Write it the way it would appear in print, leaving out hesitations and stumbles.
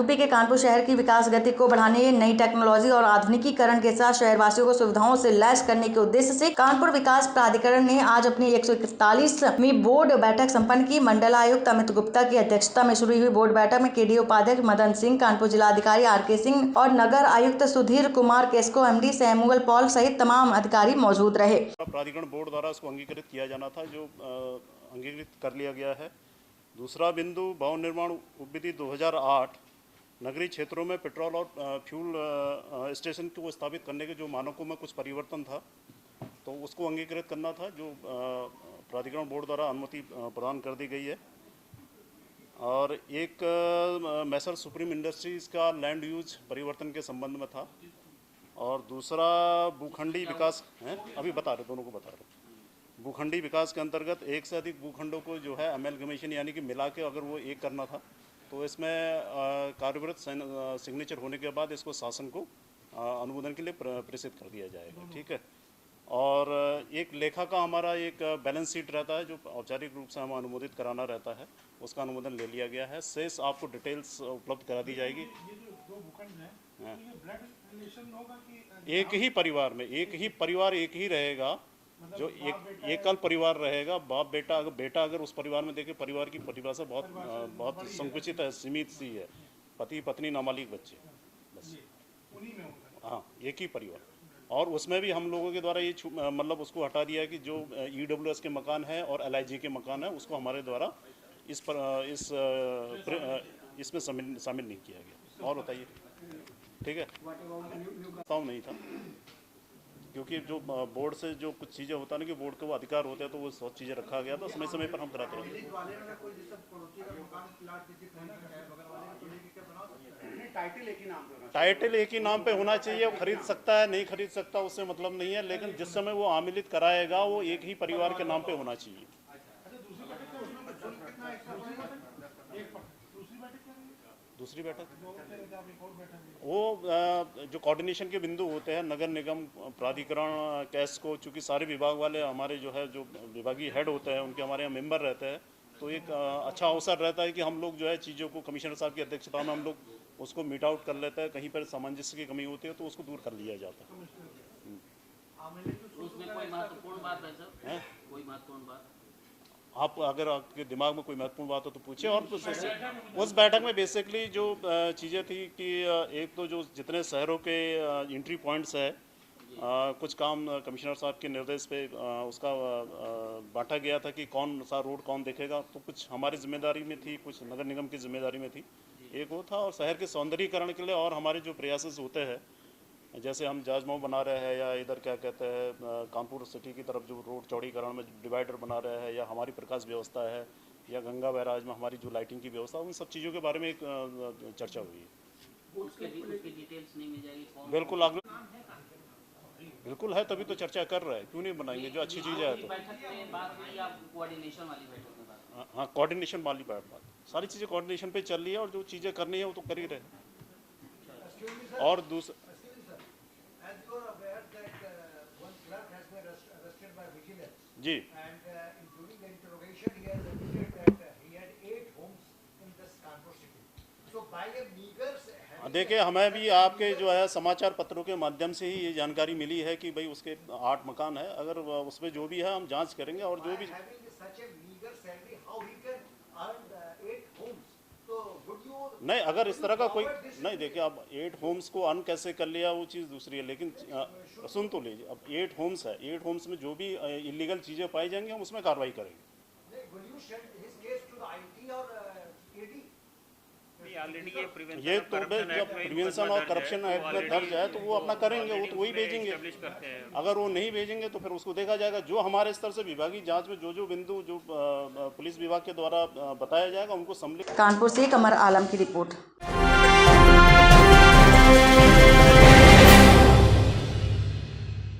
UP के कानपुर शहर की विकास गति को बढ़ाने, नई टेक्नोलॉजी और आधुनिकीकरण के साथ शहरवासियों को सुविधाओं से लैस करने के उद्देश्य से कानपुर विकास प्राधिकरण ने आज अपनी 141वीं बोर्ड बैठक संपन्न की। मंडलायुक्त अमित गुप्ता की अध्यक्षता में शुरू हुई बोर्ड बैठक में केडीए उपाध्यक्ष मदन सिंह, कानपुर जिलाधिकारी आर.के. सिंह और नगर आयुक्त Sudhir Kumar KESCO, MD Samuel Paul सहित तमाम अधिकारी मौजूद रहे। प्राधिकरण बोर्ड द्वारा उसको अंगीकृत किया जाना था, जो अंगीकृत कर लिया गया है। दूसरा बिंदु, भवन निर्माण उपविधि 2008 नगरीय क्षेत्रों में पेट्रोल और फ्यूल स्टेशन को स्थापित करने के जो मानकों में कुछ परिवर्तन था, तो उसको अंगीकृत करना था, जो प्राधिकरण बोर्ड द्वारा अनुमति प्रदान कर दी गई है। और एक मैसर सुप्रीम इंडस्ट्रीज़ का लैंड यूज परिवर्तन के संबंध में था। और दूसरा भूखंडी विकास है, अभी बता रहे, दोनों को बता रहे। भूखंडी विकास के अंतर्गत एक से अधिक भूखंडों को जो है अमेलगमेशन यानी कि मिला के अगर वो एक करना था, तो इसमें कार्यरत सिग्नेचर होने के बाद इसको शासन को अनुमोदन के लिए प्रेषित कर दिया जाएगा। ठीक है। और एक लेखा का हमारा एक बैलेंस शीट रहता है, जो औपचारिक रूप से हम अनुमोदित कराना रहता है, उसका अनुमोदन ले लिया गया है। शेष आपको डिटेल्स उपलब्ध करा दी जाएगी। एक ही परिवार में एक ही रहेगा, जो एकल परिवार रहेगा। बाप बेटा, अगर बेटा अगर उस परिवार में देखे, परिवार की परिभाषा बहुत संकुचित है, सीमित सी है। पति पत्नी नाबालिग बच्चे, बस। हाँ, एक ही परिवार। और उसमें भी हम लोगों के द्वारा ये मतलब उसको हटा दिया है कि जो EWS के मकान है और LIG के मकान है, उसको हमारे द्वारा इसमें शामिल नहीं किया गया। और बताइए। ठीक है, प्रस्ताव नहीं था, क्योंकि जो बोर्ड से जो कुछ चीज़ें होता है ना, कि बोर्ड के वो अधिकार होते हैं, तो वो सब चीज़ें रखा गया था, समय समय पर हम कराते रहते हैं। टाइटल एक ही नाम पे होना चाहिए। वो खरीद सकता है, नहीं खरीद सकता, उससे मतलब नहीं है, लेकिन जिस समय वो आमिलित कराएगा वो एक ही परिवार के नाम पे होना चाहिए। दूसरी बैठक वो जो कोऑर्डिनेशन के बिंदु होते हैं, नगर निगम, प्राधिकरण, कैस को, चूँकि सारे विभाग वाले हमारे जो है, जो विभागीय हेड होते हैं, उनके हमारे यहाँ मेंबर रहते हैं, तो एक अच्छा अवसर रहता है कि हम लोग जो है चीज़ों को कमिश्नर साहब की अध्यक्षता में हम लोग उसको मीट आउट कर लेते हैं। कहीं पर सामंजस्य की कमी होती है तो उसको दूर कर लिया जाता है। उसमें कोई महत्वपूर्ण बात है सर? कोई महत्वपूर्ण बात आप अगर आपके दिमाग में कोई महत्वपूर्ण बात हो तो पूछिए। और उस बैठक में बेसिकली जो चीज़ें थी कि एक तो जो जितने शहरों के एंट्री पॉइंट्स है, कुछ काम कमिश्नर साहब के निर्देश पे उसका बांटा गया था कि कौन सा रोड कौन देखेगा। तो कुछ हमारी जिम्मेदारी में थी, कुछ नगर निगम की जिम्मेदारी में थी, एक वो था। और शहर के सौंदर्यीकरण के लिए और हमारे जो प्रयास होते हैं, जैसे हम जाजमऊ बना रहे हैं, या इधर क्या कहते हैं कानपुर सिटी की तरफ जो रोड चौड़ीकरण में डिवाइडर बना रहे हैं, या हमारी प्रकाश व्यवस्था है, या गंगा बैराज में हमारी जो लाइटिंग की व्यवस्था, उन सब चीज़ों के बारे में एक चर्चा हुई है। उसके डिटेल्स नहीं मिल जाएगी? बिल्कुल बिल्कुल है, तभी तो चर्चा कर रहे हैं। क्यों नहीं बनाएंगे, जो अच्छी चीज़ है तो। हाँ, कोऑर्डिनेशन वाली बात, सारी चीज़ें कोऑर्डिनेशन पे चल रही है, और जो चीज़ें करनी है वो तो कर ही रहे। और दूसरा जी, देखिए, हमें भी आपके जो है समाचार पत्रों के माध्यम से ही ये जानकारी मिली है कि भाई उसके 8 मकान है। अगर उसमें जो भी है हम जांच करेंगे, और जो भी नहीं, अगर इस तरह का कोई नहीं, देखिए अब 8 होम्स को अन कैसे कर लिया वो चीज़ दूसरी है, लेकिन सुन तो लीजिए, अब 8 होम्स है, 8 होम्स में जो भी इलीगल चीज़ें पाई जाएंगी हम उसमें कार्रवाई करेंगे। ये तो जब प्रिवेंशन और करप्शन एक्ट में दर्ज है तो वो अपना करेंगे, वो तो वही भेजेंगे। अगर वो नहीं भेजेंगे तो फिर उसको देखा जाएगा। जो हमारे स्तर से विभागीय जांच में जो बिंदु जो पुलिस विभाग के द्वारा बताया जाएगा, उनको सम्मिलित। कानपुर से कमर आलम की रिपोर्ट।